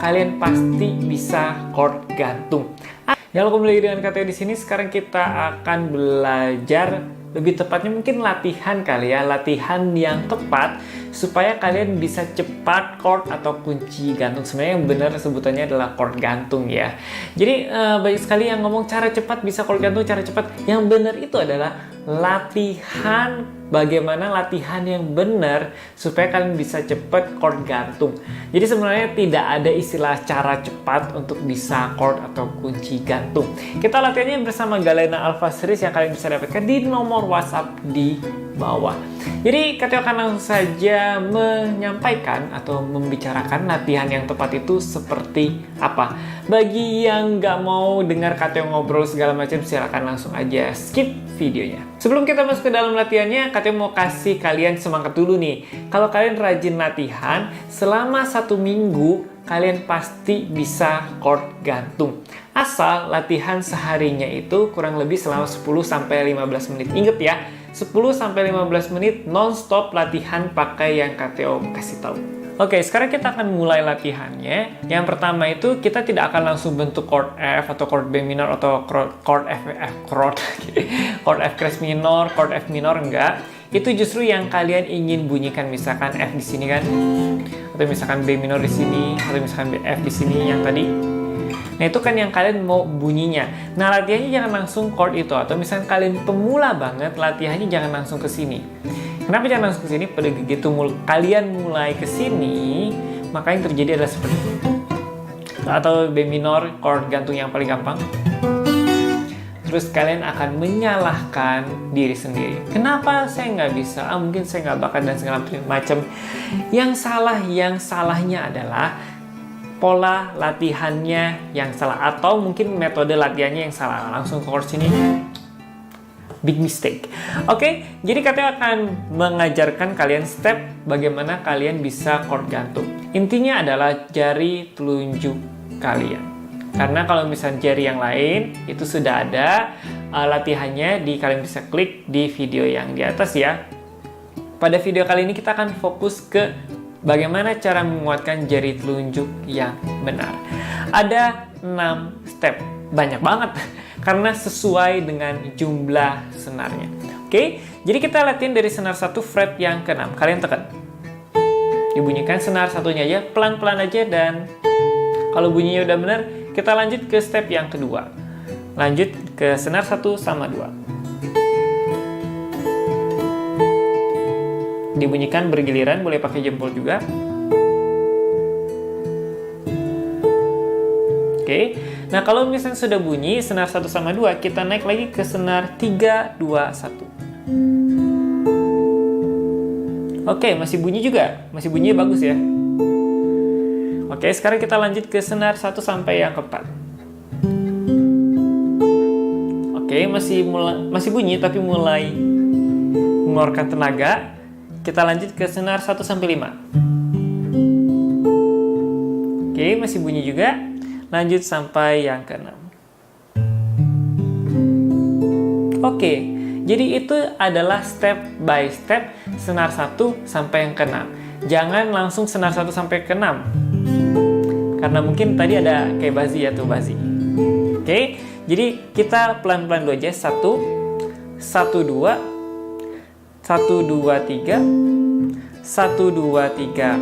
kalian pasti bisa chord gantung. Ya, kembali dengan KTO di sini. Sekarang kita akan belajar, lebih tepatnya mungkin latihan kali ya, latihan yang tepat supaya kalian bisa cepat chord atau kunci gantung. Sebenarnya yang benar sebutannya adalah chord gantung ya. Jadi banyak sekali yang ngomong cara cepat bisa chord gantung, cara cepat. Yang benar itu adalah latihan, bagaimana latihan yang benar supaya kalian bisa cepat chord gantung. Jadi sebenarnya tidak ada istilah cara cepat untuk bisa chord atau kunci gantung. Kita latihannya bersama Galena Alpha Series yang kalian bisa dapatkan di nomor WhatsApp di bawah. Jadi KTO akan langsung saja menyampaikan atau membicarakan latihan yang tepat itu seperti apa. Bagi yang nggak mau dengar KTO ngobrol segala macam, silakan langsung aja skip videonya. Sebelum kita masuk ke dalam latihannya, KTO mau kasih kalian semangat dulu nih. Kalau kalian rajin latihan, selama 1 minggu, kalian pasti bisa chord gantung. Asal latihan seharinya itu kurang lebih selama 10-15 menit. Ingat ya, 10-15 menit non-stop latihan pakai yang KTO kasih tahu. Oke, sekarang kita akan mulai latihannya. Yang pertama itu kita tidak akan langsung bentuk chord F atau chord B minor atau chord F crash minor, chord F minor, enggak. Itu justru yang kalian ingin bunyikan, misalkan F di sini kan, atau misalkan B minor di sini, atau misalkan F di sini yang tadi. Nah, itu kan yang kalian mau bunyinya. Nah, latihannya jangan langsung chord itu, atau misalkan kalian pemula banget, latihannya jangan langsung ke sini. Kenapa jangan langsung ke sini? Pada begitu kalian mulai ke sini, maka yang terjadi adalah seperti itu. Atau B minor, chord gantung yang paling gampang. Terus kalian akan menyalahkan diri sendiri. Kenapa saya nggak bisa? Mungkin saya nggak bakat dan segala macam. Yang salahnya adalah pola latihannya yang salah, atau mungkin metode latihannya yang salah. Langsung ke chord sini. Big mistake. Oke, jadi KTO akan mengajarkan kalian step bagaimana kalian bisa chord gantung. Intinya adalah jari telunjuk kalian. Karena kalau misalnya jari yang lain, itu sudah ada latihannya, kalian bisa klik di video yang di atas ya. Pada video kali ini kita akan fokus ke bagaimana cara menguatkan jari telunjuk yang benar. Ada 6 step. Banyak banget. Karena sesuai dengan jumlah senarnya. Oke, jadi kita latihan dari senar 1 fret yang ke-6. Kalian tekan. Dibunyikan senar satunya aja, pelan-pelan aja, dan kalau bunyinya udah benar, kita lanjut ke step yang kedua. Lanjut ke senar 1 sama 2. Dibunyikan bergiliran, boleh pakai jempol juga. Oke. Nah, kalau misalnya sudah bunyi senar 1 sama 2, kita naik lagi ke senar 3, 2, 1. Oke, masih bunyi juga. Masih bunyinya bagus ya. Oke, sekarang kita lanjut ke senar 1 sampai yang ke-4. Oke, masih bunyi tapi mulai mengeluarkan tenaga. Kita lanjut ke senar 1 sampai 5. Oke, masih bunyi juga. Lanjut sampai yang ke-6. Oke, jadi itu adalah step by step senar 1 sampai yang ke-6. Jangan langsung senar 1 sampai ke-6. Karena mungkin tadi ada kayak bazi ya tuh, bazi. Oke, jadi kita pelan-pelan dulu aja. 1, 1, 2, 1, 2, 3, 1, 2, 3,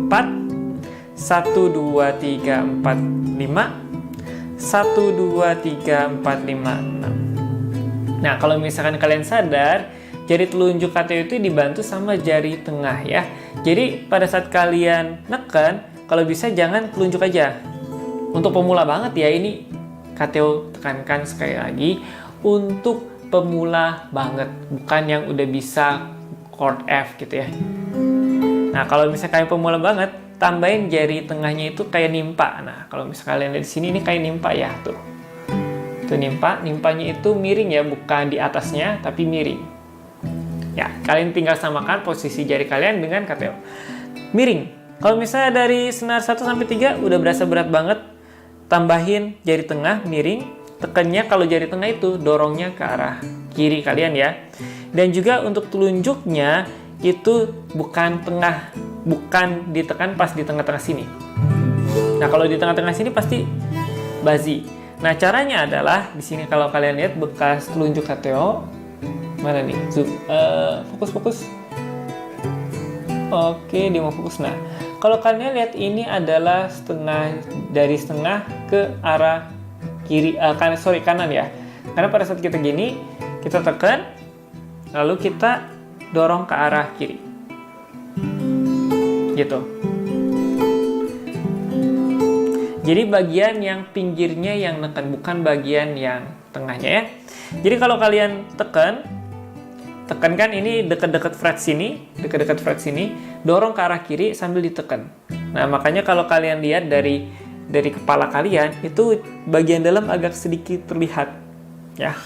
4, 1, 2, 3, 4, 5, 1, 2, 3, 4, 5, 6. Nah, kalau misalkan kalian sadar, jari telunjuk KTO itu dibantu sama jari tengah ya. Jadi pada saat kalian neken, kalau bisa jangan telunjuk aja. Untuk pemula banget ya, ini KTO tekankan sekali lagi, untuk pemula banget, bukan yang udah bisa chord F gitu ya. Nah, kalau misalkan kalian pemula banget, tambahin jari tengahnya itu kayak nimpa. Nah, kalau misalkan kalian lihat di sini, ini kayak nimpa ya, tuh. Itu nimpa, nimpanya itu miring ya, bukan di atasnya, tapi miring. Ya, kalian tinggal samakan posisi jari kalian dengan KTO. Miring. Kalau misalnya dari senar 1 sampai 3 udah berasa berat banget, tambahin jari tengah miring, tekannya kalau jari tengah itu dorongnya ke arah kiri kalian ya. Dan juga untuk telunjuknya itu bukan ditekan pas di tengah-tengah sini. Nah, kalau di tengah-tengah sini pasti bazi. Nah, caranya adalah di sini kalau kalian lihat bekas telunjuk Kateo. Mana nih? Zoom. Fokus. Oke, dia mau fokus. Nah, kalau kalian lihat ini adalah dari setengah ke arah kanan ya. Karena pada saat kita gini, kita tekan, lalu kita dorong ke arah kiri. Gitu. Jadi bagian yang pinggirnya yang neken, bukan bagian yang tengahnya ya. Jadi kalau kalian tekankan ini dekat-dekat fret sini, dorong ke arah kiri sambil ditekan. Nah, makanya kalau kalian lihat dari kepala kalian, itu bagian dalam agak sedikit terlihat. Ya.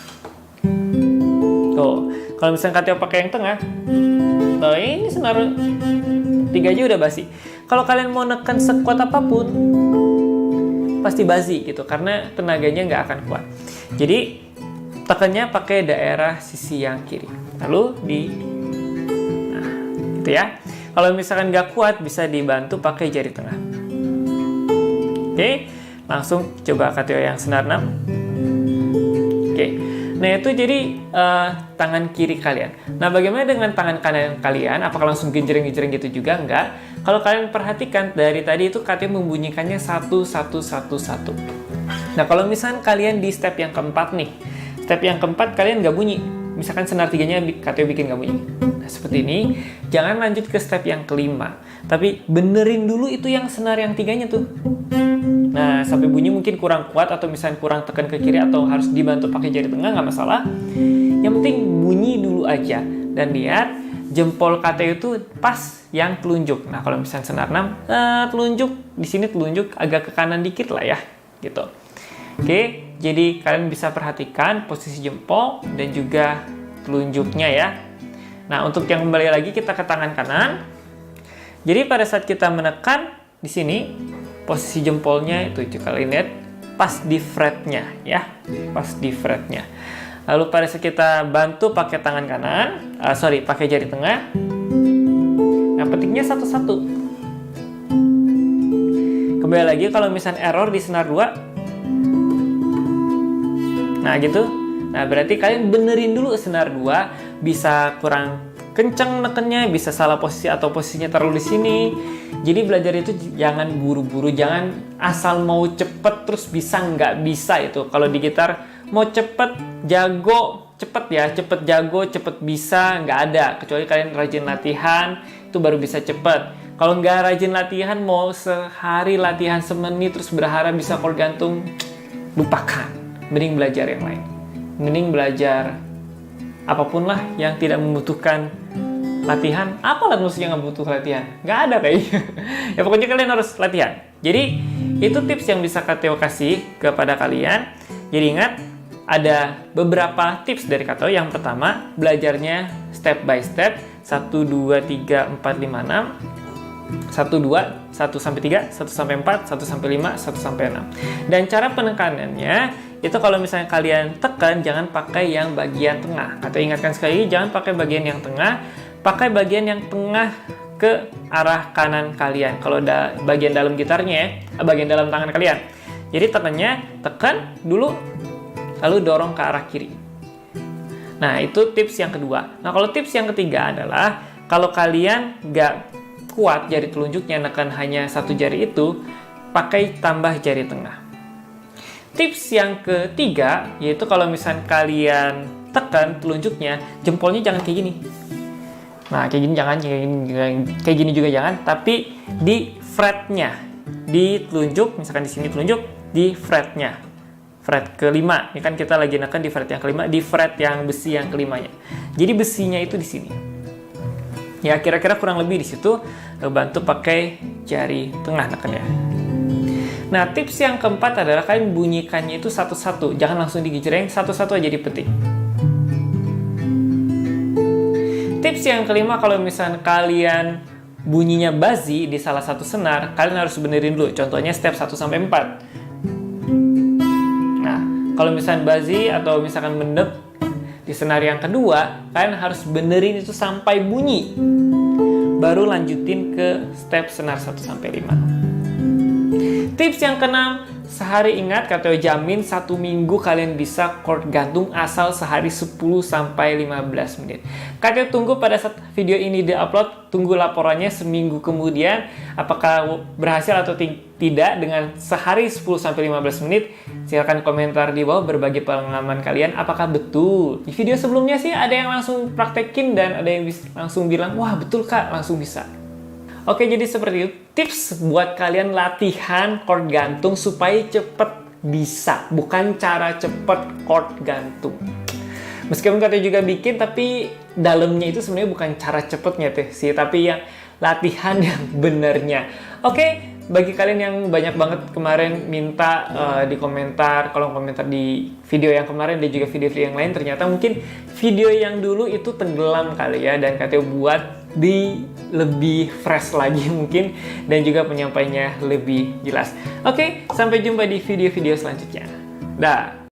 Tuh, kalau misalnya Kateo pakai yang tengah, nah ini senar 3 aja udah basi. Kalau kalian mau nekan sekuat apapun, pasti basi gitu, karena tenaganya nggak akan kuat. Jadi tekannya pakai daerah sisi yang kiri, lalu nah gitu ya. Kalau misalkan nggak kuat, bisa dibantu pakai jari tengah. Oke, langsung coba Kateo yang senar 6. Oke, nah itu jadi tangan kiri kalian. Nah, bagaimana dengan tangan kanan kalian? Apakah langsung genjreng-genjreng gitu juga? Enggak. Kalau kalian perhatikan dari tadi itu Kateo membunyikannya 1, 1, 1, 1. Nah, kalau misalkan kalian di step yang keempat nih, step yang keempat kalian nggak bunyi. Misalkan senar 3-nya Kateo bikin nggak bunyi. Nah, seperti ini. Jangan lanjut ke step yang kelima. Tapi benerin dulu itu yang senar yang 3-nya tuh. Nah, sampai bunyi mungkin kurang kuat atau misalnya kurang tekan ke kiri atau harus dibantu pakai jari tengah, nggak masalah. Yang penting bunyi dulu aja. Dan lihat jempol Kateo itu pas yang telunjuk. Nah, kalau misalnya senar 6, telunjuk di sini telunjuk agak ke kanan dikit lah ya, gitu. Oke, jadi kalian bisa perhatikan posisi jempol dan juga telunjuknya ya. Nah, untuk yang kembali lagi kita ke tangan kanan. Jadi pada saat kita menekan di sini, posisi jempolnya itu kalian lihat pas di fretnya ya, pas di fretnya. Lalu pada saat kita bantu pakai tangan kanan, pakai jari tengah. Nah, petiknya satu-satu. Kembali lagi kalau misalnya error di senar 2. Nah, gitu. Nah, berarti kalian benerin dulu senar 2, bisa kurang kenceng nekennya, bisa salah posisi atau posisinya taruh di sini. Jadi belajar itu jangan buru-buru, jangan asal mau cepet terus bisa, nggak bisa itu. Kalau di gitar mau cepet, jago, cepet ya, cepet jago, cepet bisa, nggak ada. Kecuali kalian rajin latihan, itu baru bisa cepet. Kalau nggak rajin latihan, mau sehari latihan semenit terus berharap bisa chord gantung, lupakan. Mending belajar yang lain. Mending belajar apapun lah yang tidak membutuhkan latihan. Apalah musiknya nggak butuh latihan? Nggak ada kayaknya. Ya pokoknya kalian harus latihan. Jadi itu tips yang bisa Kateo kasih kepada kalian. Jadi ingat, ada beberapa tips dari Kateo. Yang pertama, belajarnya step by step. 1, 2, 3, 4, 5, 6. 1, 2, 1 sampai 3, 1 sampai 4, 1 sampai 5, 1 sampai 6. Dan cara penekanannya itu kalau misalnya kalian tekan, jangan pakai yang bagian tengah. Atau ingatkan sekali, jangan pakai bagian yang tengah, pakai bagian yang tengah ke arah kanan kalian. Kalau bagian dalam gitarnya, bagian dalam tangan kalian. Jadi tekan dulu, lalu dorong ke arah kiri. Nah, itu tips yang kedua. Nah, kalau tips yang ketiga adalah, kalau kalian nggak kuat jari telunjuknya, nekan hanya satu jari itu, pakai tambah jari tengah. Tips yang ketiga, yaitu kalau misalnya kalian tekan telunjuknya, jempolnya jangan kayak gini. Nah, kayak gini jangan, kayak gini juga jangan, tapi di fretnya, di telunjuk, misalkan di sini telunjuk, di fretnya, fret kelima. Ini kan kita lagi neken di fret yang kelima, di fret yang besi yang kelimanya. Jadi besinya itu di sini. Ya, kira-kira kurang lebih di situ. Bantu pakai jari tengah nekennya. Nah, tips yang keempat adalah kalian bunyikannya itu satu-satu. Jangan langsung digijreng, satu-satu aja dipetik. Tips yang kelima, kalau misalnya kalian bunyinya bazi di salah satu senar, kalian harus benerin dulu. Contohnya step 1 sampai 4. Nah, kalau misalnya bazi atau misalkan mendep di senar yang kedua, kalian harus benerin itu sampai bunyi. Baru lanjutin ke step senar 1 sampai 5. Tips yang keenam, sehari ingat katanya jamin 1 minggu kalian bisa chord gantung asal sehari 10-15 menit. Katanya tunggu pada saat video ini diupload, tunggu laporannya seminggu kemudian apakah berhasil atau tidak dengan sehari 10-15 menit. Silahkan komentar di bawah berbagi pengalaman kalian apakah betul. Di video sebelumnya sih ada yang langsung praktekin dan ada yang langsung bilang, wah betul kak, langsung bisa. Oke, jadi seperti itu tips buat kalian latihan chord gantung supaya cepet bisa, bukan cara cepet chord gantung. Meskipun katanya juga bikin, tapi dalamnya itu sebenarnya bukan cara cepetnya sih, tapi yang latihan yang benernya. Oke, bagi kalian yang banyak banget kemarin minta di komentar, kolom komentar di video yang kemarin dan juga video-video yang lain, ternyata mungkin video yang dulu itu tenggelam kali ya, dan katanya buat di lebih fresh lagi mungkin, dan juga penyampainya lebih jelas. Oke, sampai jumpa di video-video selanjutnya. Dah.